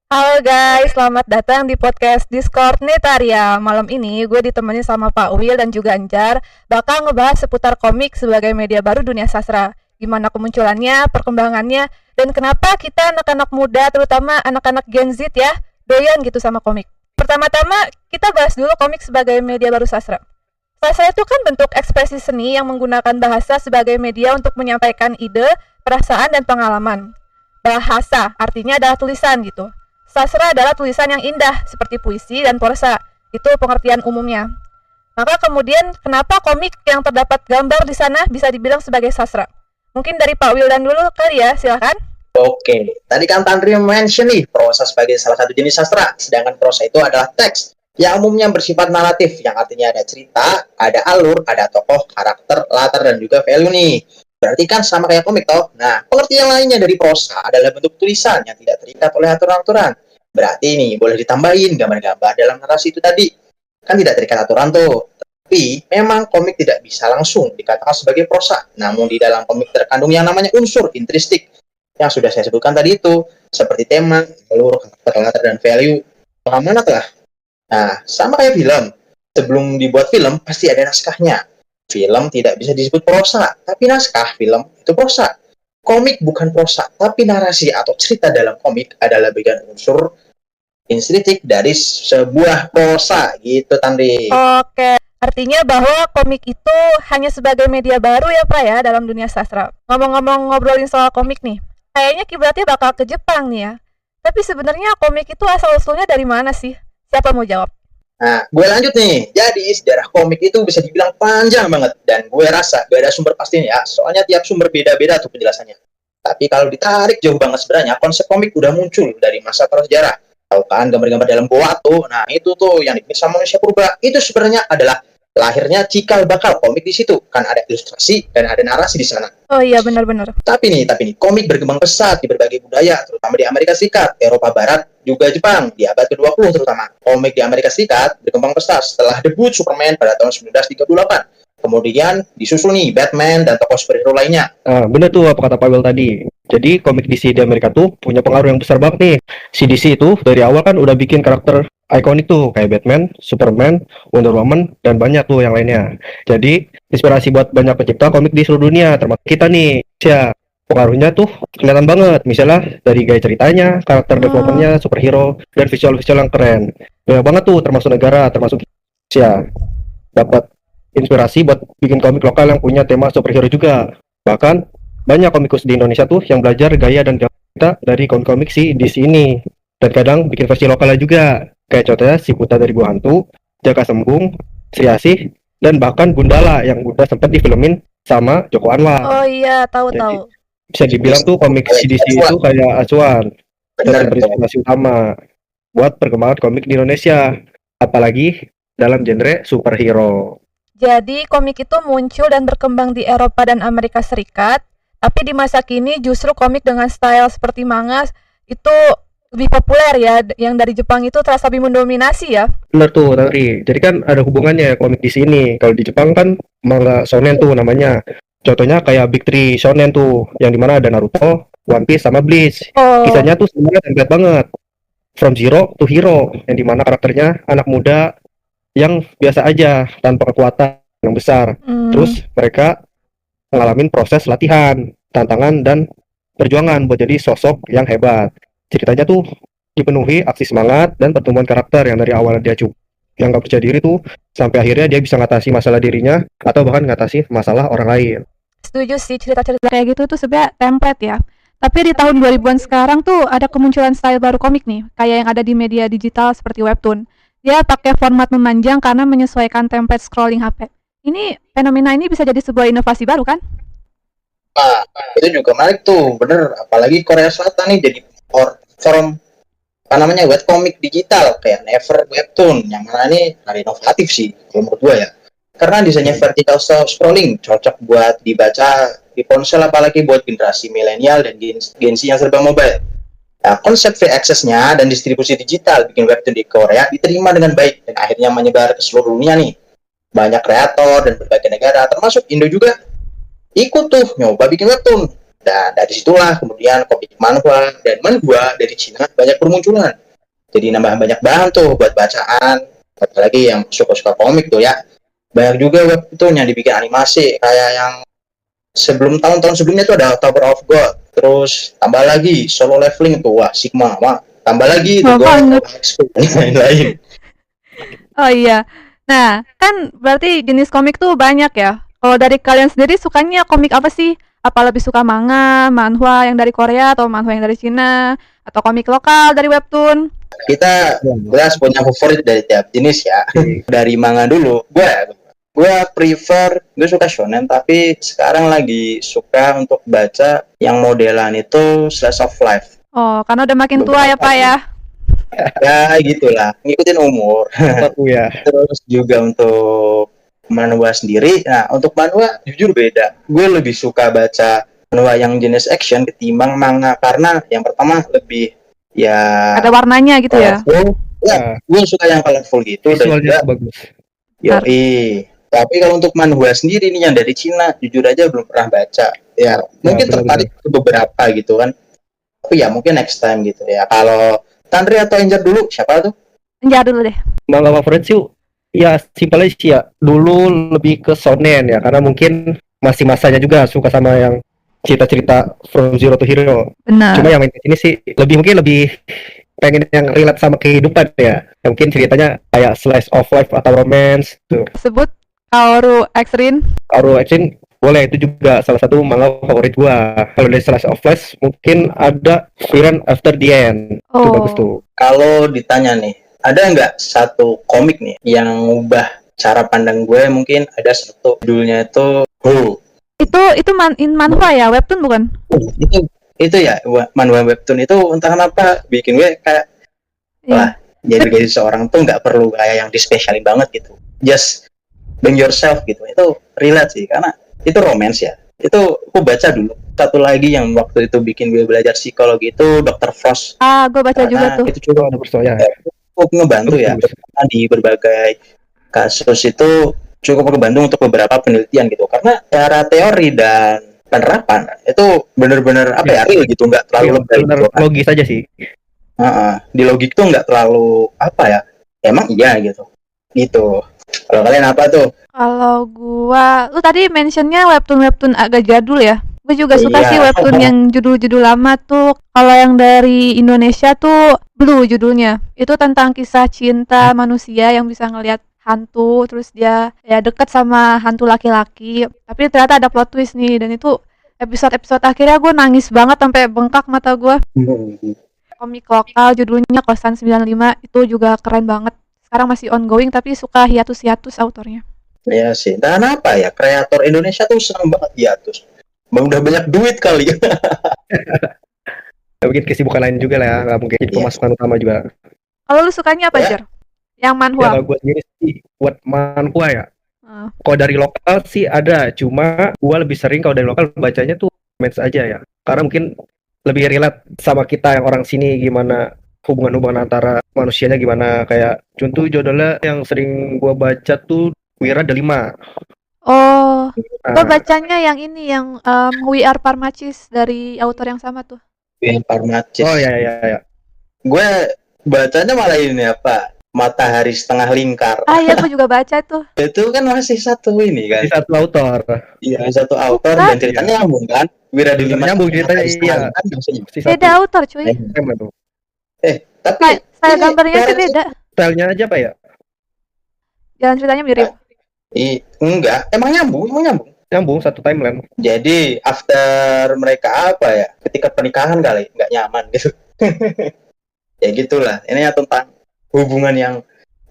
Halo guys, selamat datang di podcast Discord Netaria. Malam ini gue ditemani sama Pak Will dan juga Anjar bakal ngebahas seputar komik sebagai media baru dunia sastra. Gimana kemunculannya, perkembangannya, dan kenapa kita anak-anak muda, terutama anak-anak Gen Z ya, doyan gitu sama komik. Pertama-tama, kita bahas dulu komik sebagai media baru sastra. Sastra itu kan bentuk ekspresi seni yang menggunakan bahasa sebagai media untuk menyampaikan ide, perasaan, dan pengalaman. Bahasa artinya adalah tulisan gitu. Sastra adalah tulisan yang indah seperti puisi dan prosa. Itu pengertian umumnya. Maka kemudian kenapa komik yang terdapat gambar di sana bisa dibilang sebagai sastra? Mungkin dari Pak Wildan dulu kali ya, silakan. Oke, tadi kan Tandri mention nih prosa sebagai salah satu jenis sastra, sedangkan prosa itu adalah teks yang umumnya bersifat naratif, yang artinya ada cerita, ada alur, ada tokoh, karakter, latar, dan juga value nih. Berarti kan sama kayak komik toh. Nah, pengertian lainnya dari prosa adalah bentuk tulisan yang tidak terikat oleh aturan-aturan. Berarti nih, boleh ditambahin gambar-gambar dalam narasi itu tadi. Kan tidak terikat aturan tuh. Tapi, memang komik tidak bisa langsung dikatakan sebagai prosa. Namun di dalam komik terkandung yang namanya unsur intristik yang sudah saya sebutkan tadi itu, seperti tema, alur, karakter, latar, dan value, pengamanan lah. Nah, sama kayak film. Sebelum dibuat film, pasti ada naskahnya. Film tidak bisa disebut prosa, tapi naskah film itu prosa. Komik bukan prosa, tapi narasi atau cerita dalam komik adalah bagian unsur intrinsik dari sebuah prosa, gitu Tandri. Oke, artinya bahwa komik itu hanya sebagai media baru ya Pak ya dalam dunia sastra. Ngomong-ngomong ngobrolin soal komik nih, kayaknya kiblatnya bakal ke Jepang nih ya. Tapi sebenarnya komik itu asal-usulnya dari mana sih? Siapa mau jawab? Nah, gue lanjut nih. Jadi, sejarah komik itu bisa dibilang panjang banget. Dan gue rasa gak ada sumber pastinya ya. Soalnya tiap sumber beda-beda tuh penjelasannya. Tapi kalau ditarik jauh banget sebenarnya, konsep komik udah muncul dari masa prasejarah. Tahu kan gambar-gambar dalam goa tuh. Nah, itu tuh yang dibikin sama manusia purba. Itu sebenarnya adalah lahirnya cikal bakal komik di situ. Kan ada ilustrasi dan ada narasi di sana. Oh iya benar-benar. Tapi nih, komik berkembang pesat di berbagai budaya, terutama di Amerika Serikat, Eropa Barat, juga Jepang, di abad ke-20 terutama. Komik di Amerika Serikat berkembang pesat setelah debut Superman pada tahun 1938. Kemudian disusul nih Batman dan tokoh superhero lainnya. Bener tuh apa kata Pavel tadi. Jadi komik DC di Amerika tuh punya pengaruh yang besar banget nih. Si DC itu dari awal kan udah bikin karakter ikonik tuh kayak Batman, Superman, Wonder Woman, dan banyak tuh yang lainnya. Jadi inspirasi buat banyak pencipta komik di seluruh dunia, termasuk kita nih. Ya, pengaruhnya tuh kelihatan banget. Misalnya dari gaya ceritanya, karakter developmentnya, superhero, dan visual-visual yang keren. Banyak banget tuh termasuk negara, termasuk Indonesia. Dapat inspirasi buat bikin komik lokal yang punya tema superhero juga. Bahkan banyak komikus di Indonesia tuh yang belajar gaya dan kita dari komik-komik si di sini. Dan kadang bikin versi lokalnya juga. Kayak contohnya si Buta dari Gua Hantu, Jaka Sembung, Sri Asih, dan bahkan Gundala yang udah sempat difilmin sama Joko Anwar. Oh iya, tahu-tahu. Bisa dibilang tuh komik CDC itu kayak acuan dan berinspirasi utama buat perkembangan komik di Indonesia. Apalagi dalam genre superhero. Jadi komik itu muncul dan berkembang di Eropa dan Amerika Serikat, tapi di masa kini justru komik dengan style seperti manga itu lebih populer ya, yang dari Jepang itu terasa lebih mendominasi ya. Bener tuh, Tari. Jadi kan ada hubungannya komik di sini. Kalau di Jepang kan manga shonen tuh namanya. Contohnya kayak Big Three Shonen tuh, yang dimana ada Naruto, One Piece, sama Bleach. Kisahnya tuh sebenarnya template banget. From zero to hero, yang dimana karakternya anak muda yang biasa aja tanpa kekuatan yang besar. Terus mereka ngalamin proses latihan, tantangan, dan perjuangan buat jadi sosok yang hebat. Ceritanya tuh dipenuhi aksi semangat dan pertumbuhan karakter yang dari awal dia yang gak percaya diri tuh sampai akhirnya dia bisa ngatasi masalah dirinya atau bahkan ngatasi masalah orang lain. Setuju sih, cerita-cerita kayak gitu tuh sebenarnya template ya. Tapi di tahun 2000-an sekarang tuh ada kemunculan style baru komik nih, kayak yang ada di media digital seperti webtoon. Dia pakai format memanjang karena menyesuaikan template scrolling HP. Fenomena ini bisa jadi sebuah inovasi baru kan? Nah, itu juga menarik tuh, bener. Apalagi Korea Selatan nih jadi forum webcomic digital kayak Never Webtoon, yang mana ini hari inovatif sih kalau menurut gue ya. Karena desainnya vertical scrolling cocok buat dibaca di ponsel, apalagi buat generasi milenial dan Gen Z yang serba mobile. Nah, konsep free access-nya dan distribusi digital bikin webtoon di Korea diterima dengan baik dan akhirnya menyebar ke seluruh dunia nih. Banyak kreator dan berbagai negara, termasuk Indo juga, ikut tuh nyoba bikin webtoon. Dan dari situlah kemudian komik manhwa dan manhwa dari Cina banyak bermunculan. Jadi nambah banyak bahan tuh buat bacaan. Apalagi yang suka-suka komik tuh ya. Banyak juga webtoon yang dibikin animasi kayak yang tahun-tahun sebelumnya tuh ada Tower of God. Terus tambah lagi Solo Leveling tuh, wah Sigma, wah tambah lagi The Wah, God banget. of High School dan lain-lain. Oh iya. Nah, kan berarti jenis komik tuh banyak ya. Kalau dari kalian sendiri sukanya komik apa sih? Apa lebih suka manga, manhwa yang dari Korea atau manhwa yang dari Cina atau komik lokal dari webtoon? Kita jelas punya favorit dari tiap jenis ya. Dari manga dulu, gue suka shonen, tapi sekarang lagi suka untuk baca yang modelan itu slice of life. Oh, karena udah makin tua ya, Pak ya. Ya gitulah, ngikutin umur. Aku ya. Terus juga untuk manhwa sendiri, nah untuk manhwa jujur beda. Gue lebih suka baca manhwa yang jenis action ketimbang manga, karena yang pertama lebih ya Ada warnanya gitu ya. colorful. Ya, gue suka yang colorful gitu dan juga Visualnya bagus. yoi. Tapi kalau untuk manhwa sendiri nih yang dari Cina, jujur aja belum pernah baca. Ya, mungkin tertarik ke beberapa gitu kan. Tapi ya mungkin next time gitu ya. Kalau Tandri atau Angel dulu, siapa tuh? Enjar dulu deh. Manga favorit sih ya simpel aja sih ya. Dulu lebih ke shonen ya, karena mungkin masih masanya juga suka sama yang cerita-cerita From Zero to Hero. Benar. Cuma yang ini sih mungkin lebih pengen yang relate sama kehidupan ya. Yang mungkin ceritanya kayak slice of life atau romance tuh. Sebut Kaoru X Rin. Kaoru Action boleh, itu juga salah satu manga favorit gua. Kalau dari slice of life mungkin ada Frieren After the End. Itu bagus tuh. Kalau ditanya nih, ada nggak satu komik nih yang ngubah cara pandang gue? Mungkin ada satu, judulnya itu Who. Itu manhwa ya, webtoon bukan? Itu ya, manhwa webtoon itu entah kenapa bikin gue kayak wah, jadi seorang tuh nggak perlu kayak yang dispesialin banget gitu. Just being yourself gitu. Itu relate sih, karena itu romance ya. Itu aku baca dulu. Satu lagi yang waktu itu bikin gue belajar psikologi itu Dr. Frost. Gue baca juga tuh. Itu juga ada persoalan. Cukup ngebantu ya. Karena di berbagai kasus itu cukup ngebantu untuk beberapa penelitian gitu. Karena cara teori dan penerapan itu benar-benar apa ya, real gitu, nggak terlalu lebay gitu. Logis aja sih. Di logik tuh nggak terlalu apa ya. Emang iya gitu. Gitu. Kalau kalian apa tuh? Kalau gua, lu tadi mentionnya webtoon agak jadul ya. Gue juga suka sih webtoon yang judul-judul lama tuh. Kalau yang dari Indonesia tuh Blue judulnya. Itu tentang kisah cinta manusia yang bisa ngelihat hantu, terus dia ya deket sama hantu laki-laki. Tapi ternyata ada plot twist nih, dan itu episode akhirnya gue nangis banget sampai bengkak mata gue. Komik lokal judulnya Kosan 95, itu juga keren banget. Sekarang masih ongoing tapi suka hiatus-hiatus autornya. Iya sih. Dan apa ya, kreator Indonesia tuh senang banget hiatus. Udah banyak duit kali. Mungkin kesibukan lain juga lah ya, nggak mungkin jadi pemasukan utama juga. Kalau lu sukanya apa, Jer? Yang manhwa? Ya, kalau gue sendiri sih buat manhwa ya. Kalau dari lokal sih ada, cuma gue lebih sering kalau dari lokal bacanya tuh romance aja ya. Karena mungkin lebih relate sama kita yang orang sini, gimana hubungan antara manusianya gimana. Kayak contoh judulnya yang sering gue baca tuh Wira Delima. Oh, gue bacanya yang ini, yang We Are Parmacis dari autor yang sama tuh. We Are Parmacis. Oh ya. Gue bacanya malah ini apa? Matahari Setengah Lingkar. Iya, gue juga baca tuh. Itu kan masih satu ini kan? Satu autor. Iya, satu autor dan ceritanya nyambung kan? Wira Delima nyambung ceritanya, iya. Beda autor cuy. Tapi saya gambarnya sih beda. Stylenya aja apa ya? Jalan ceritanya mirip. Enggak, emang nyambung. Nyambung satu timeline. Jadi after mereka apa ya? Ketika pernikahan kali nggak nyaman gitu. Ya gitulah. Ini ya tentang hubungan yang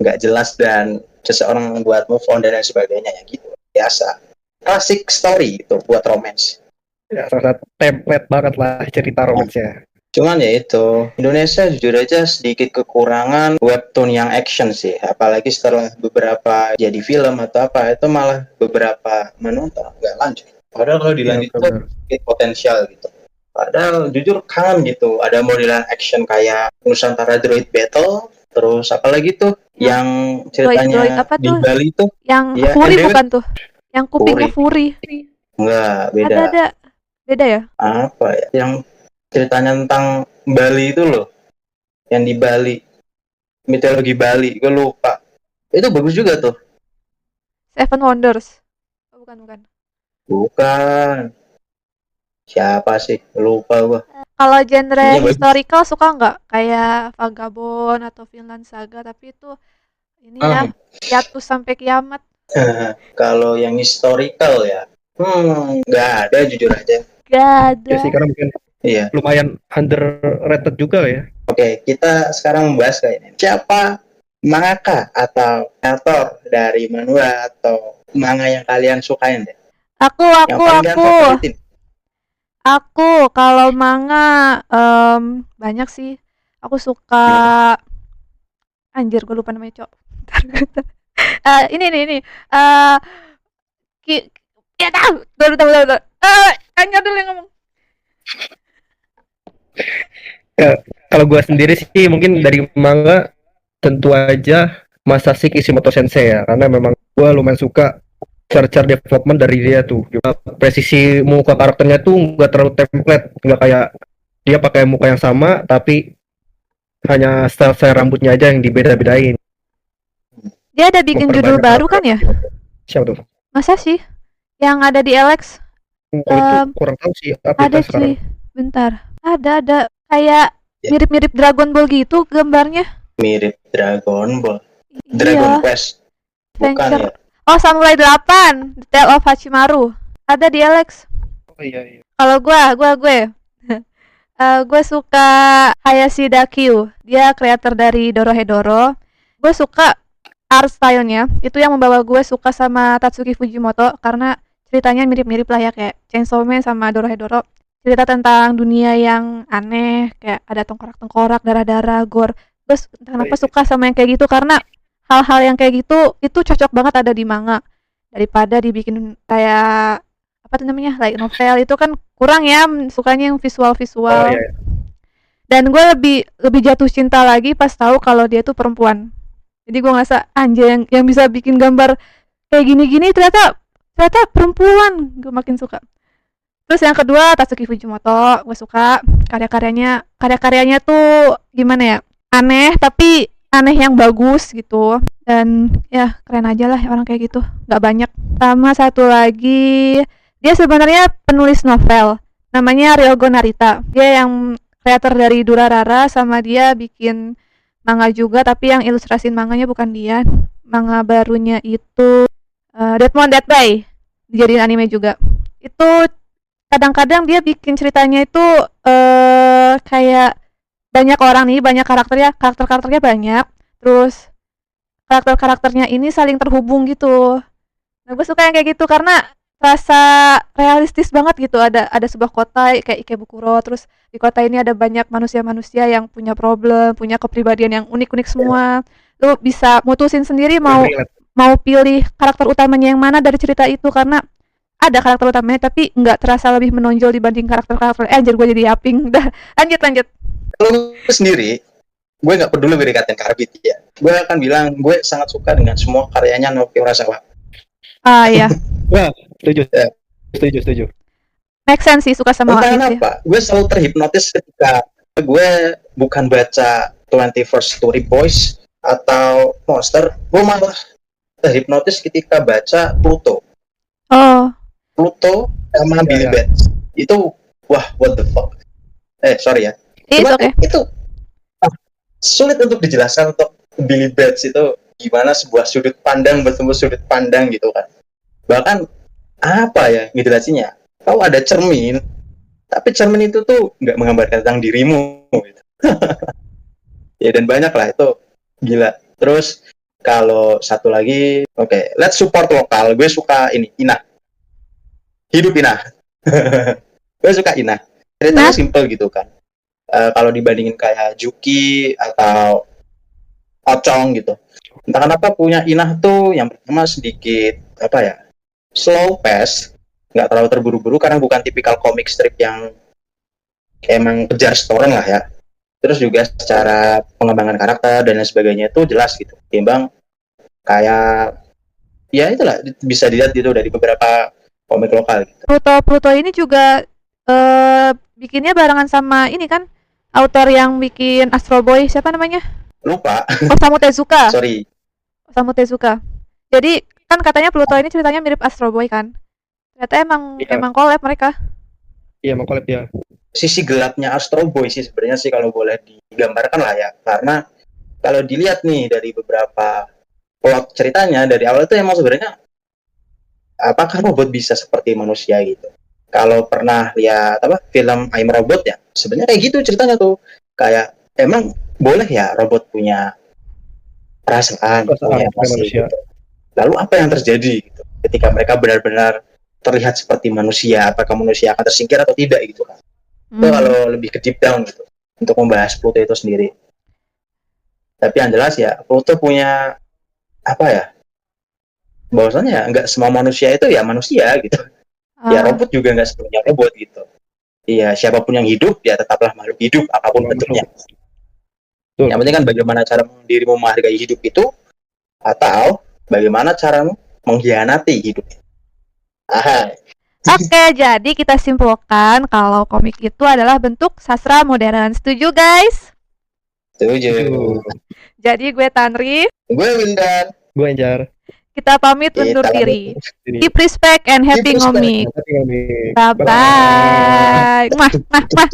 nggak jelas dan seseorang buat move on dan lain sebagainya ya gitu. Biasa. Classic story itu buat romance. Ya, sangat template banget lah cerita romance-nya. Cuman ya itu, Indonesia jujur aja sedikit kekurangan webtoon yang action sih. Apalagi setelah beberapa jadi film atau apa, itu malah beberapa menonton nggak lanjut. Padahal kalau dilanjut itu sedikit potensial gitu. Padahal jujur kangen gitu. Ada modelan action kayak Nusantara Droid Battle, terus apalagi tuh yang ceritanya di Bali tuh. Yang Fury bukan tuh? Yang kupingnya Fury. Enggak, beda. Ada. Beda ya? Apa ya? Yang ceritanya tentang Bali itu loh. Yang di Bali, mitologi Bali, gue lupa. Itu bagus juga tuh. Seven Wonders. Oh, bukan. Bukan. Siapa sih? Lupa gue. Kalau genre Iya, bagus. historical suka nggak? Kayak Vagabond atau Vinland Saga, tapi itu ini ya, hiatus sampai kiamat. Kalau yang historical ya, nggak ada jujur aja. Gak Ya sih, ada. karena mungkin Iya. lumayan underrated juga ya. Oke, kita sekarang membahas kayaknya. Siapa mangaka atau kreator dari manhwa atau manga yang kalian sukain deh? Yang paling kalian Aku. favoritin? Aku kalau manga banyak sih. Aku suka anjir gue lupa namanya, Cok. Bentar. Ini. Eh ya tahu. Bentar. Anjir dulu yang ngomong. Kalau gua sendiri sih mungkin dari manga tentu aja Masashi Kishimoto Sensei ya, karena memang gua lumayan suka cara development dari dia tuh. Presisi muka karakternya tuh nggak terlalu template, nggak kayak dia pakai muka yang sama tapi hanya style rambutnya aja yang dibeda-bedain. Dia ada bikin judul Memperbanyak baru kan ya? Siapa tuh? Masa sih? Yang ada di Alex? Kalau itu kurang tahu sih Ada update sekarang. cuy. Bentar. Ada. Kayak Ya. mirip-mirip Dragon Ball gitu gambarnya. Mirip Dragon Ball, Dragon Iya. Quest. Bukan Adventure. ya? Oh, Samurai 8, The Tale of Hachimaru. Ada di Alex. Oh iya. Kalau gue gue suka Hayashida Kyu. Dia kreator dari Dorohedoro. Gue suka art style-nya. Itu yang membawa gue suka sama Tatsuki Fujimoto karena ceritanya mirip-mirip lah ya kayak Chainsaw Man sama Dorohedoro. Cerita tentang dunia yang aneh, kayak ada tengkorak-tengkorak, darah-darah, gore. Terus kenapa suka sama yang kayak gitu karena hal-hal yang kayak gitu itu cocok banget ada di manga daripada dibikin kayak apa tuh namanya light novel itu kan kurang ya sukanya yang visual Oh iya. dan gue lebih jatuh cinta lagi pas tahu kalau dia tuh perempuan jadi gue ngerasa anjir yang bisa bikin gambar kayak gini-gini ternyata perempuan gue makin suka. Terus yang kedua Tatsuki Fujimoto gue suka karya-karyanya tuh gimana ya aneh tapi aneh yang bagus gitu dan ya keren aja lah orang kayak gitu nggak banyak. Sama satu lagi dia sebenarnya penulis novel namanya Ryogo Narita, dia yang kreator dari Durarara sama dia bikin manga juga tapi yang ilustrasin manganya bukan dia. Manga barunya itu Deadmon Dead By dijadiin anime juga. Itu kadang-kadang dia bikin ceritanya itu kayak banyak orang nih, banyak karakternya banyak. Terus karakternya ini saling terhubung gitu. Nah, gue suka yang kayak gitu karena rasa realistis banget gitu. Ada sebuah kota kayak Ikebukuro, terus di kota ini ada banyak manusia-manusia yang punya problem, punya kepribadian yang unik-unik semua. Lu bisa mutusin sendiri mau pilih karakter utamanya yang mana dari cerita itu karena ada karakter utamanya tapi nggak terasa lebih menonjol dibanding karakter anjir gue jadi yaping. Udah lanjut. Kalau gue sendiri, gue nggak peduli gue dikatain karbit ya. Gue akan bilang gue sangat suka dengan semua karyanya Naoki Urasawa. Iya. Wah, setuju. Make sense sih suka sama Entah One Piece ya. kenapa, gue selalu terhipnotis ketika gue bukan baca 21st Story Boys atau Monster, gue malah terhipnotis ketika baca Pluto sama Billy Bats. Itu wah, what the fuck. Sorry ya. Cuma Okay. itu sulit untuk dijelaskan untuk Billy Bats itu gimana sebuah sudut pandang bertemu sudut pandang gitu kan. Bahkan apa ya ngejelasinnya? Kau ada cermin, tapi cermin itu tuh nggak menggambarkan tentang dirimu gitu. Ya dan banyak lah itu gila. Terus kalau satu lagi, let's support lokal. Gue suka ini Ina. Hidup Ina. Gue suka Ina. Ceritanya simple gitu kan. Kalau dibandingin kayak Juki atau Ocong gitu. Entah kenapa punya Inah tuh yang pertama sedikit slow pace, nggak terlalu terburu-buru karena bukan tipikal komik strip yang emang kejar story lah ya. Terus juga secara pengembangan karakter dan lain sebagainya itu jelas gitu. Timbang kayak ya itulah bisa dilihat gitu dari beberapa komik lokal gitu. Pluto ini juga Bikinnya barengan sama ini kan, author yang bikin Astro Boy, siapa namanya? Lupa, Osamu Tezuka. sorry. Osamu Tezuka. Jadi kan katanya Pluto ini ceritanya mirip Astro Boy kan. Ternyata emang Iya. emang collab mereka. Iya, emang collab ya. Sisi gelapnya Astro Boy sih sebenarnya sih kalau boleh digambarkan lah ya, karena kalau dilihat nih dari beberapa plot ceritanya dari awal itu emang sebenarnya apakah robot bisa seperti manusia gitu. Kalau pernah lihat apa film I'm Robot ya, sebenarnya kayak gitu ceritanya tuh. Kayak emang boleh ya robot punya perasaan, punya Kayak emosi manusia. gitu. Lalu apa yang terjadi gitu ketika mereka benar-benar terlihat seperti manusia, apakah manusia akan tersingkir atau tidak gitu kan. Itu kalau lebih ke deep down gitu untuk membahas Pluto itu sendiri. Tapi yang jelas ya Pluto punya apa ya, bahwasannya ya nggak semua manusia itu ya manusia gitu. Ya robot juga nggak sepenuhnya robot gitu. Iya, siapapun yang hidup ya tetaplah makhluk hidup apapun bentuknya. Betul. Yang penting kan bagaimana cara dirimu menghargai hidup itu atau bagaimana caramu mengkhianati hidup. Aha, Oke, jadi kita simpulkan kalau komik itu adalah bentuk sastra modern. Setuju, guys? setuju. Jadi gue Tanri, Gue Wildan. Gue Anjar. kita pamit undur Kita diri. Ini. Keep respect and happy Keep respect. ngomik. Tapi kami. Bye-bye. Mwah, mwah, mwah.